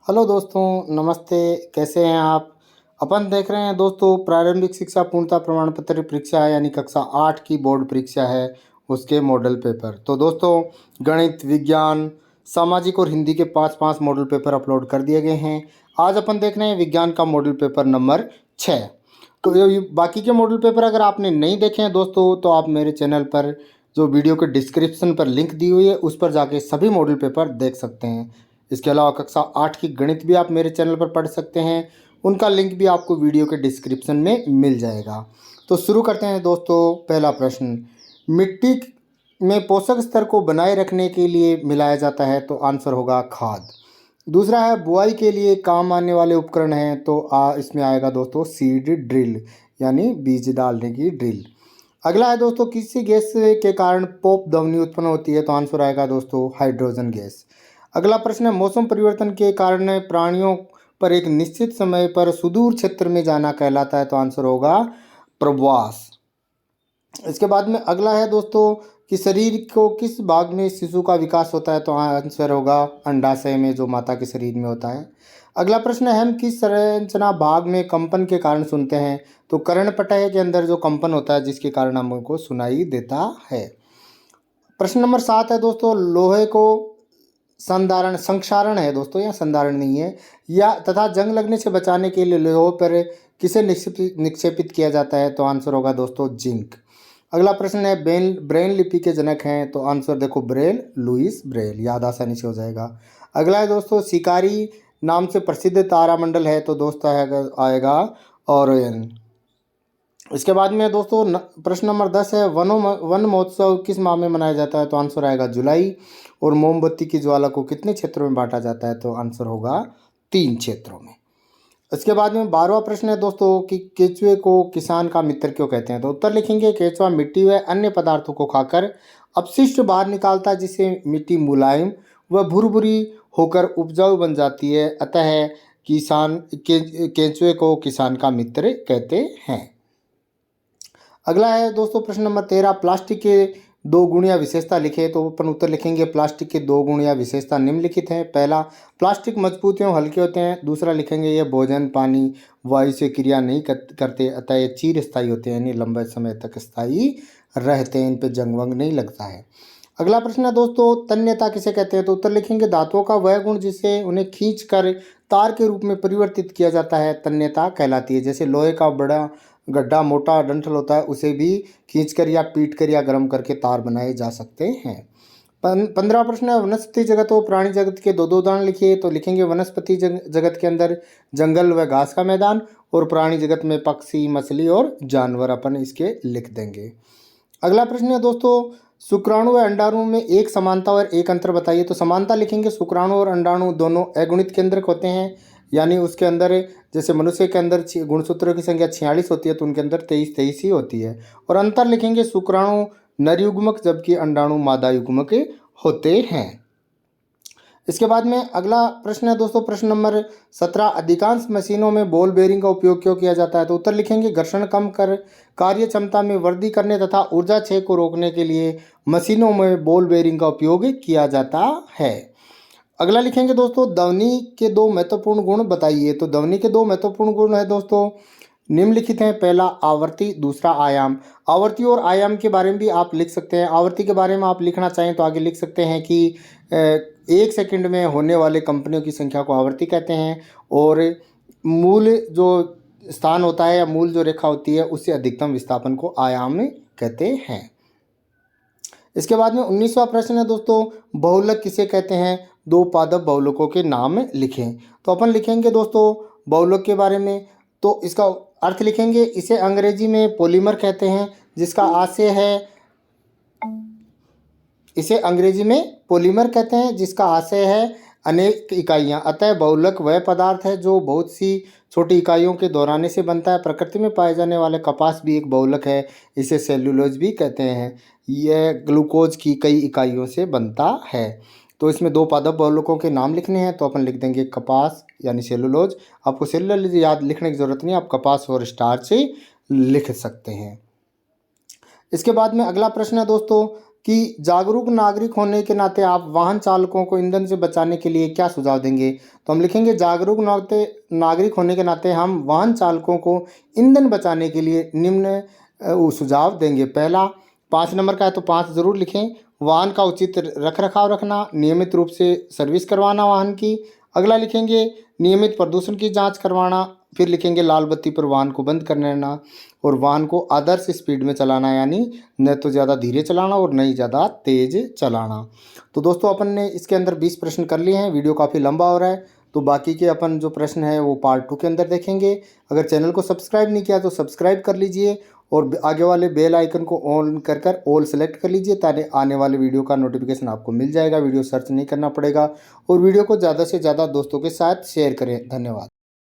Hello दोस्तों, नमस्ते। कैसे हैं आप? अपन देख रहे हैं दोस्तों, प्रारंभिक शिक्षा पूर्णता प्रमाण पत्र परीक्षा यानी कक्षा 8 की बोर्ड परीक्षा है, उसके मॉडल पेपर। तो दोस्तों, गणित, विज्ञान, सामाजिक और हिंदी के 5-5 मॉडल पेपर अपलोड कर दिए गए हैं। आज अपन देख रहे हैं विज्ञान का मॉडल पेपर नंबर 6। तो ये बाकी के मॉडल पेपर अगर आपने नहीं देखे हैं दोस्तों, तो आप मेरे चैनल पर जो वीडियो के डिस्क्रिप्शन पर लिंक दी हुई है उस पर जाके सभी मॉडल पेपर देख सकते हैं। इसके अलावा कक्षा 8 की गणित भी आप मेरे चैनल पर पढ़ सकते हैं, उनका लिंक भी आपको वीडियो के डिस्क्रिप्शन में मिल जाएगा। तो शुरू करते हैं दोस्तों। पहला प्रश्न, मिट्टी में पोषक स्तर को बनाए रखने के लिए मिलाया जाता है, तो आंसर होगा खाद। दूसरा है, बुआई के लिए काम आने वाले उपकरण हैं, तो इसमें आएगा दोस्तों सीड ड्रिल यानी बीज डालने की ड्रिल। अगला है दोस्तों, किसी गैस के कारण पॉप ध्वनि उत्पन्न होती है, तो आंसर आएगा दोस्तों हाइड्रोजन गैस। अगला प्रश्न है, मौसम परिवर्तन के कारण प्राणियों पर एक निश्चित समय पर सुदूर क्षेत्र में जाना कहलाता है, तो आंसर होगा प्रवास। इसके बाद में अगला है दोस्तों कि शरीर को किस भाग में शिशु का विकास होता है, तो आंसर होगा अंडाशय में, जो माता के शरीर में होता है। अगला प्रश्न है, हम किस संरचना भाग में कंपन के कारण सुनते हैं, तो कर्णपटय के अंदर जो कंपन होता है जिसके कारण हमको सुनाई देता है। प्रश्न नंबर 7 है दोस्तों, लोहे को संधारण संक्षारण है दोस्तों, या संधारण नहीं है, या तथा जंग लगने से बचाने के लिए लोहे पर किसे निक्षेपित किया जाता है, तो आंसर होगा दोस्तों जिंक। अगला प्रश्न है, ब्रेल लिपि के जनक हैं, तो आंसर देखो ब्रेल, लुइस ब्रेल, याद आसानी से हो जाएगा। अगला है दोस्तों, शिकारी नाम से प्रसिद्ध तारामंडल है, तो दोस्तों आएगा ओरियन। इसके बाद में दोस्तों प्रश्न नंबर 10 है, वन महोत्सव किस माह में मनाया जाता है, तो आंसर आएगा जुलाई। और मोमबत्ती की ज्वाला को कितने क्षेत्रों में बांटा जाता है, तो आंसर होगा 3 क्षेत्रों में। इसके बाद में 12वां प्रश्न है दोस्तों कि केंचुए को किसान का मित्र क्यों कहते हैं, तो उत्तर लिखेंगे, केंचुआ मिट्टी व अन्य पदार्थों को खाकर अपशिष्ट बाहर निकालता है, जिससे मिट्टी मुलायम व भुरभुरी होकर उपजाऊ बन जाती है, अतः केंचुए को किसान का मित्र कहते हैं। अगला है दोस्तों प्रश्न नंबर 13, प्लास्टिक के 2 गुण या विशेषता लिखे, तो अपन उत्तर लिखेंगे, प्लास्टिक के 2 गुण या विशेषता निम्नलिखित हैं। पहला, प्लास्टिक मजबूत एवं हल्के होते हैं। दूसरा लिखेंगे, ये भोजन, पानी, वायु से क्रिया नहीं करते, अतः ये चिर स्थायी होते हैं, यानी लंबे समय तक स्थायी रहते हैं, इन पर जंग वंग नहीं लगता है। अगला प्रश्न है दोस्तों, तन्यता किसे कहते हैं, तो उत्तर लिखेंगे, धातुओं का वह गुण जिससे उन्हें खींच कर तार के रूप में परिवर्तित किया जाता है, तन्यता कहलाती है। जैसे लोहे का बड़ा गड्ढा मोटा डंठल होता है, उसे भी खींचकर या पीट कर या गर्म करके तार बनाए जा सकते हैं। 15वां प्रश्न है, वनस्पति जगत और प्राणी जगत के 2 उदाहरण लिखिए, तो लिखेंगे, वनस्पति जगत के अंदर जंगल व घास का मैदान, और प्राणी जगत में पक्षी, मछली और जानवर, अपन इसके लिख देंगे। अगला प्रश्न है दोस्तों, शुक्राणु व अंडाणु में एक समानता और एक अंतर बताइए, तो समानता लिखेंगे, शुक्राणु और अंडाणु दोनों अगुणित केंद्रक होते हैं, यानी उसके अंदर जैसे मनुष्य के अंदर गुणसूत्रों की संख्या 46 होती है, तो उनके अंदर 23 ही होती है। और अंतर लिखेंगे, शुक्राणु नरयुग्मक जबकि अंडाणु मादा युग्मक होते हैं। इसके बाद में अगला प्रश्न है दोस्तों, प्रश्न नंबर 17, अधिकांश मशीनों में बॉल बेयरिंग का उपयोग क्यों किया जाता है, तो उत्तर लिखेंगे, घर्षण कम कर कार्य क्षमता में वृद्धि करने तथा ऊर्जा क्षय को रोकने के लिए मशीनों में बॉल बेयरिंग का उपयोग किया जाता है। अगला लिखेंगे दोस्तों, ध्वनि के 2 महत्वपूर्ण गुण बताइए, तो ध्वनि के 2 महत्वपूर्ण गुण है दोस्तों, निम्नलिखित हैं। पहला आवर्ती, दूसरा आयाम। आवर्ती और आयाम के बारे में भी आप लिख सकते हैं। आवर्ती के बारे में आप लिखना चाहें तो आगे लिख सकते हैं कि 1 सेकंड में होने वाले कंपनियों की संख्या को आवर्ती कहते हैं, और मूल जो स्थान होता है या मूल जो रेखा होती है उससे अधिकतम विस्थापन को आयाम कहते हैं। इसके बाद में 19वां प्रश्न है दोस्तों, बहुलक किसे कहते हैं, 2 पादप बहुलकों के नाम लिखें, तो अपन लिखेंगे दोस्तों बहुलक के बारे में, तो इसका अर्थ लिखेंगे, इसे अंग्रेजी में पॉलीमर कहते हैं, जिसका आशय है, इसे अंग्रेजी में पॉलीमर कहते हैं जिसका आशय है अनेक इकाइयाँ, अतः बहुलक वह पदार्थ है जो बहुत सी छोटी इकाइयों के दोहराने से बनता है। प्रकृति में पाए जाने वाले कपास भी एक बहुलक है, इसे सेल्यूलोज भी कहते हैं। यह ग्लूकोज की कई इकाइयों से बनता है। तो इसमें 2 पादप बहुलकों के नाम लिखने हैं, तो अपन लिख देंगे कपास यानी सेलुलोज। आपको सेलुलोज याद लिखने की ज़रूरत नहीं, आप कपास और स्टार्च लिख सकते हैं। इसके बाद में अगला प्रश्न है दोस्तों, कि जागरूक नागरिक होने के नाते आप वाहन चालकों को ईंधन से बचाने के लिए क्या सुझाव देंगे। तो हम लिखेंगे जागरूक नागरिक होने के नाते हम वाहन चालकों को ईंधन बचाने के लिए निम्न सुझाव देंगे। पहला 5 नंबर का है तो 5 ज़रूर लिखें। वाहन का उचित रख रखाव रखना, नियमित रूप से सर्विस करवाना वाहन की। अगला लिखेंगे नियमित प्रदूषण की जांच करवाना। फिर लिखेंगे लाल बत्ती पर वाहन को बंद कर लेना और वाहन को आदर्श स्पीड में चलाना, यानी न तो ज़्यादा धीरे चलाना और न ही ज़्यादा तेज़ चलाना। तो दोस्तों अपन ने इसके अंदर 20 प्रश्न कर लिए हैं। वीडियो काफ़ी लंबा हो रहा है तो बाकी के अपन जो प्रश्न है वो पार्ट 2 के अंदर देखेंगे। अगर चैनल को सब्सक्राइब नहीं किया तो सब्सक्राइब कर लीजिए और आगे वाले बेल आइकन को ऑन कर ऑल सेलेक्ट कर लीजिए ताकि आने वाले वीडियो का नोटिफिकेशन आपको मिल जाएगा। वीडियो सर्च नहीं करना पड़ेगा और वीडियो को ज़्यादा से ज़्यादा दोस्तों के साथ शेयर करें। धन्यवाद।